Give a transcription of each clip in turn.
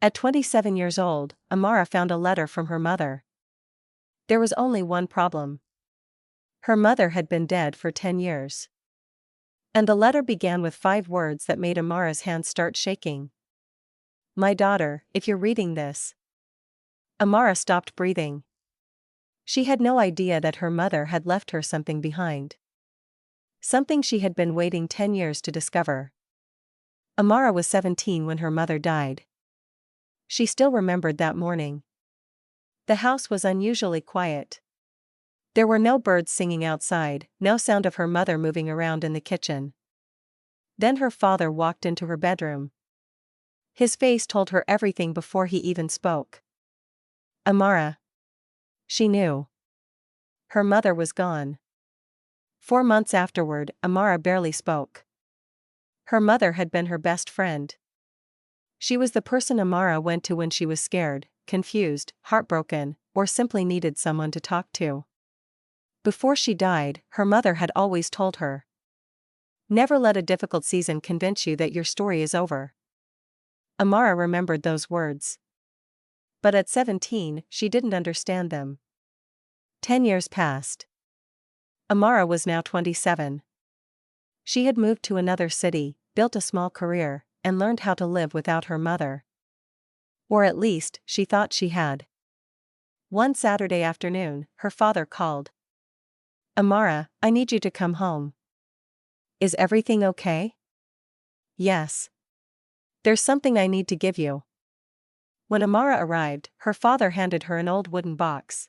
At 27 years old, Amara found a letter from her mother. There was only one problem. Her mother had been dead for 10 years. And the letter began with 5 words that made Amara's hands start shaking. "My daughter, if you're reading this." Amara stopped breathing. She had no idea that her mother had left her something behind. Something she had been waiting 10 years to discover. Amara was 17 when her mother died. She still remembered that morning. The house was unusually quiet. There were no birds singing outside, no sound of her mother moving around in the kitchen. Then her father walked into her bedroom. His face told her everything before he even spoke. Amara. She knew. Her mother was gone. 4 months afterward, Amara barely spoke. Her mother had been her best friend. She was the person Amara went to when she was scared, confused, heartbroken, or simply needed someone to talk to. Before she died, her mother had always told her, "Never let a difficult season convince you that your story is over." Amara remembered those words. But at 17, she didn't understand them. 10 years passed. Amara was now 27. She had moved to another city, built a small career, and learned how to live without her mother. Or at least, she thought she had. One Saturday afternoon, her father called. "Amara, I need you to come home." "Is everything okay?" "Yes. There's something I need to give you." When Amara arrived, her father handed her an old wooden box.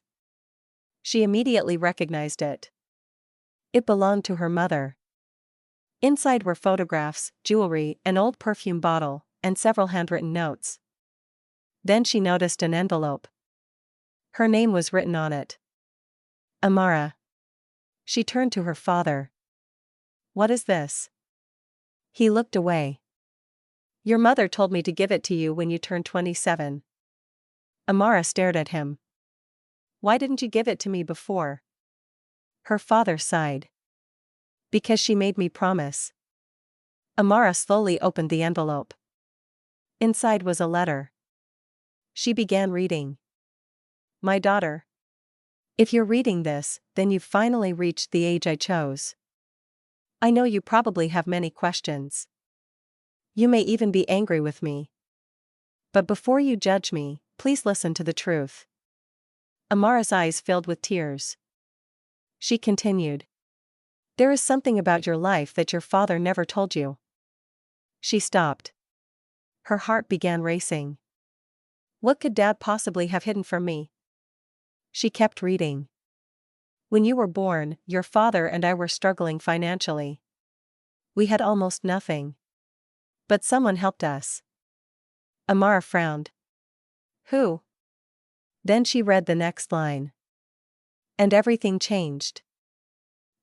She immediately recognized it. It belonged to her mother. Inside were photographs, jewelry, an old perfume bottle, and several handwritten notes. Then she noticed an envelope. Her name was written on it. Amara. She turned to her father. "What is this?" He looked away. "Your mother told me to give it to you when you turned 27. Amara stared at him. "Why didn't you give it to me before?" Her father sighed. "Because she made me promise." Amara slowly opened the envelope. Inside was a letter. She began reading. "My daughter. If you're reading this, then you've finally reached the age I chose. I know you probably have many questions. You may even be angry with me. But before you judge me, please listen to the truth." Amara's eyes filled with tears. She continued. "There is something about your life that your father never told you." She stopped. Her heart began racing. What could Dad possibly have hidden from me? She kept reading. "When you were born, your father and I were struggling financially. We had almost nothing. But someone helped us." Amara frowned. "Who?" Then she read the next line. "And everything changed.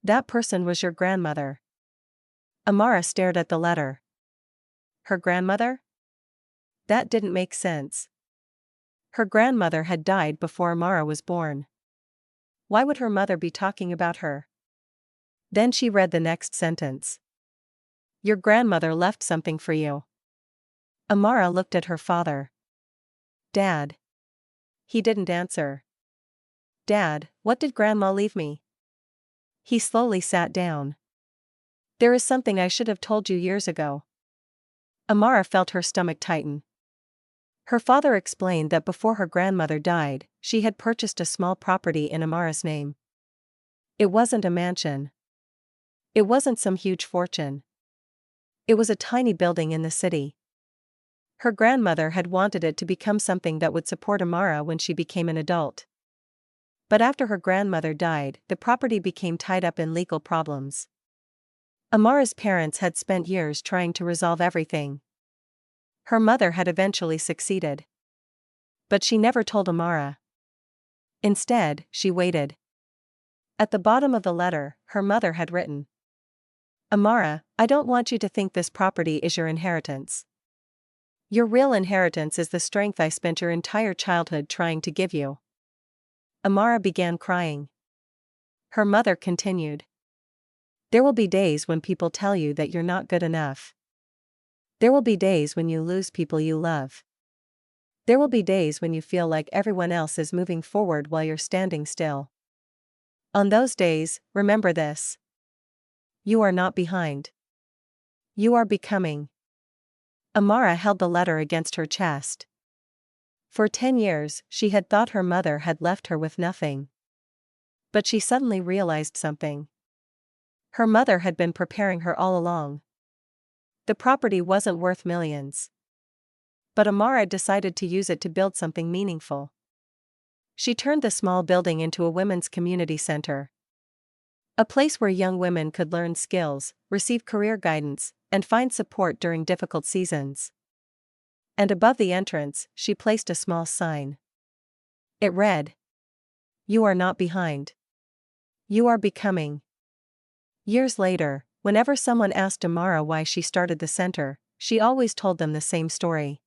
That person was your grandmother." Amara stared at the letter. Her grandmother? That didn't make sense. Her grandmother had died before Amara was born. Why would her mother be talking about her? Then she read the next sentence. "Your grandmother left something for you." Amara looked at her father. "Dad." He didn't answer. "Dad, what did Grandma leave me?" He slowly sat down. "There is something I should have told you years ago." Amara felt her stomach tighten. Her father explained that before her grandmother died, she had purchased a small property in Amara's name. It wasn't a mansion. It wasn't some huge fortune. It was a tiny building in the city. Her grandmother had wanted it to become something that would support Amara when she became an adult. But after her grandmother died, the property became tied up in legal problems. Amara's parents had spent years trying to resolve everything. Her mother had eventually succeeded. But she never told Amara. Instead, she waited. At the bottom of the letter, her mother had written, "Amara, I don't want you to think this property is your inheritance. Your real inheritance is the strength I spent your entire childhood trying to give you." Amara began crying. Her mother continued. "There will be days when people tell you that you're not good enough. There will be days when you lose people you love. There will be days when you feel like everyone else is moving forward while you're standing still. On those days, remember this. You are not behind. You are becoming. Amara held the letter against her chest. For 10 years, she had thought her mother had left her with nothing. But she suddenly realized something. Her mother had been preparing her all along. The property wasn't worth millions. But Amara decided to use it to build something meaningful. She turned the small building into a women's community center. A place where young women could learn skills, receive career guidance, and find support during difficult seasons. And above the entrance, she placed a small sign. It read, "You are not behind. You are becoming." Years later, whenever someone asked Amara why she started the center, she always told them the same story.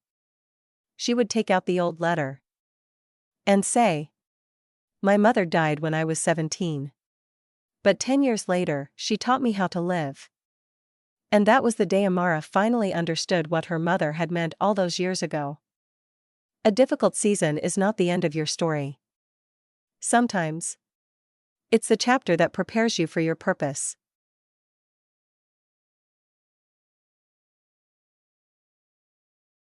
She would take out the old letter and say, "My mother died when I was 17. But 10 years later, she taught me how to live." And that was the day Amara finally understood what her mother had meant all those years ago. A difficult season is not the end of your story. Sometimes, it's the chapter that prepares you for your purpose.